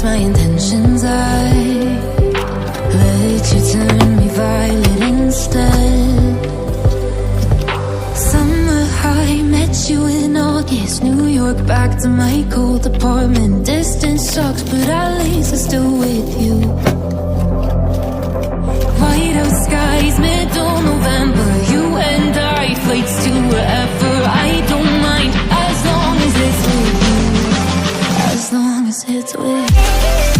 lost my intentions. I let you turn me violet instead. Summer high, met you in August. New York, back to my cold apartment. Distance sucks, but at least I'm still with you. Whiteout skies, middle November. You and I, flights to wherever. I don't mind, as long as it's with you. As long as it's with you.